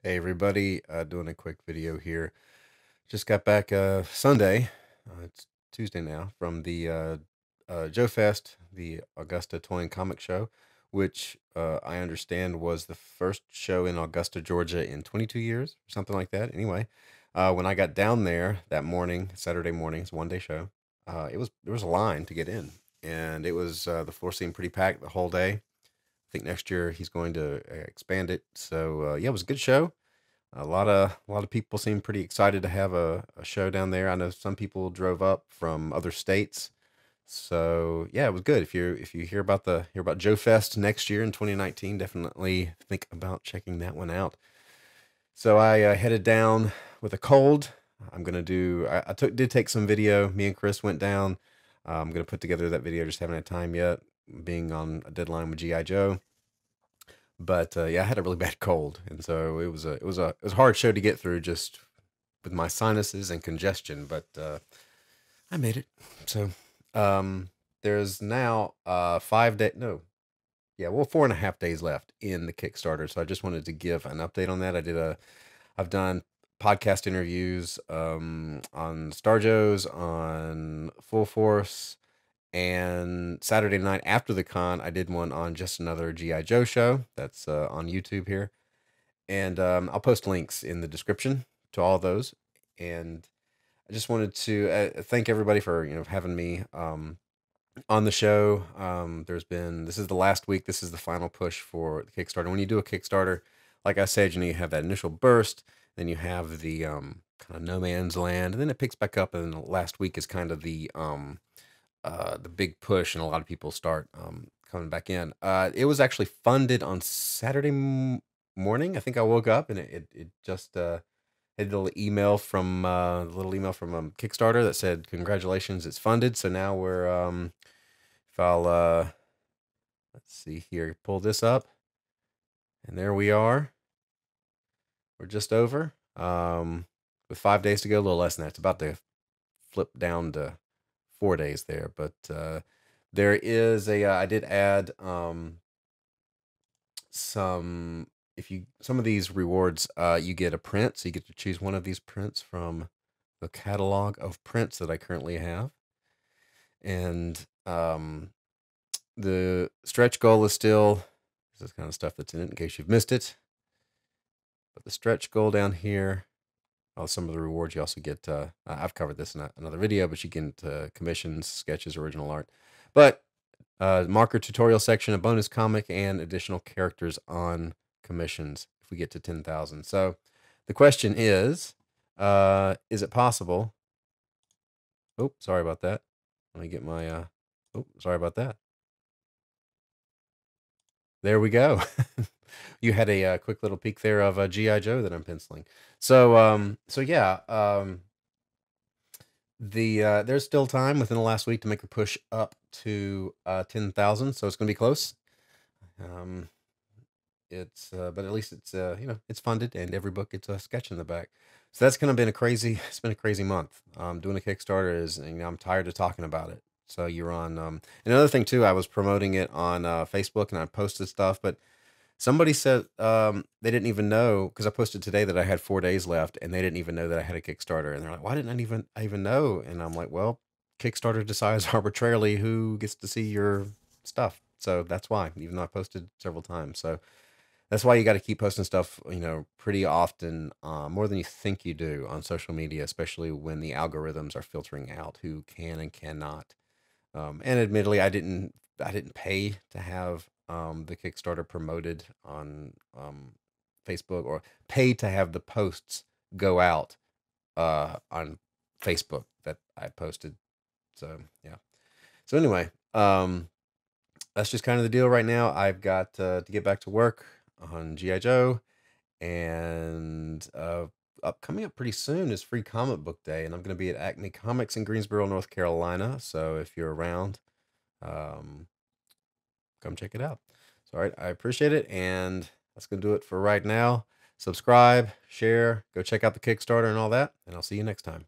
Hey everybody, doing a quick video here. Just got back Sunday. It's Tuesday now from the Joe Fest, the Augusta Toy and Comic Show, which I understand was the first show in Augusta, Georgia in 22 years or something like that. Anyway, when I got down there that morning, Saturday morning, it's a one-day show. There was a line to get in, and it was the floor seemed pretty packed the whole day. I think next year he's going to expand it. So yeah, it was a good show. A lot of people seem pretty excited to have a show down there. I know some people drove up from other states. So yeah, it was good. If you hear about Joe Fest next year in 2019, definitely think about checking that one out. So I headed down with a cold. I'm gonna do. I did take some video. Me and Chris went down. I'm gonna put together that video. Just haven't had time yet, being on a deadline with GI Joe. But yeah, I had a really bad cold, and so it was a hard show to get through just with my sinuses and congestion. But I made it. So there's now 5 day no yeah, well, 4.5 days left in the Kickstarter. So I just wanted to give an update on that. I've done podcast interviews on Star Joe's, on Full Force, and Saturday night after the con, I did one on just another GI Joe show. That's on YouTube here, and I'll post links in the description to all those. And I just wanted to thank everybody for having me on the show. This is the last week. This is the final push for the Kickstarter. When you do a Kickstarter, like I said, you have that initial burst, then you have the kind of no man's land, and then it picks back up. And the last week is kind of the big push, and a lot of people start coming back in. It was actually funded on Saturday morning. I think I woke up and it just had a little email from Kickstarter that said congratulations, it's funded. So now we're if I'll let's see here, pull this up, and there we are. We're just over with 5 days to go, a little less than that. It's about to flip down to 4 days there, but there is a I did add some if you some of these rewards, you get a print, so you get to choose one of these prints from the catalog of prints that I currently have. And the stretch goal is still this is kind of stuff that's in it in case you've missed it. But the stretch goal down here, some of the rewards you also get. I've covered this in another video, but you get commissions, sketches, original art. But marker tutorial section, a bonus comic, and additional characters on commissions if we get to 10,000. So the question is it possible? Oh, sorry about that. Let me get my, oh, sorry about that. There we go. You had a quick little peek there of a GI Joe that I'm penciling. So yeah, there's still time within the last week to make a push up to 10,000, so it's going to be close. But at least it's funded, and every book gets a sketch in the back. So that's kind of been it's been a crazy month. Doing a Kickstarter is, I'm tired of talking about it. So you're on, another thing too, I was promoting it on Facebook, and I posted stuff, but somebody said they didn't even know, because I posted today that I had 4 days left, and they didn't even know that I had a Kickstarter. And they're like, "Why didn't I even know?" And I'm like, "Well, Kickstarter decides arbitrarily who gets to see your stuff, so that's why." Even though I posted several times, so that's why you got to keep posting stuff, pretty often, more than you think you do on social media, especially when the algorithms are filtering out who can and cannot. And admittedly, I didn't pay to have the Kickstarter promoted on Facebook, or pay to have the posts go out on Facebook that I posted. So yeah. So anyway, that's just kind of the deal right now. I've got to get back to work on GI Joe, and coming up pretty soon is Free Comic Book Day, and I'm going to be at Acme Comics in Greensboro, North Carolina. So if you're around, um, come check it out. So, all right, I appreciate it, and that's going to do it for right now. Subscribe, share, go check out the Kickstarter and all that, and I'll see you next time.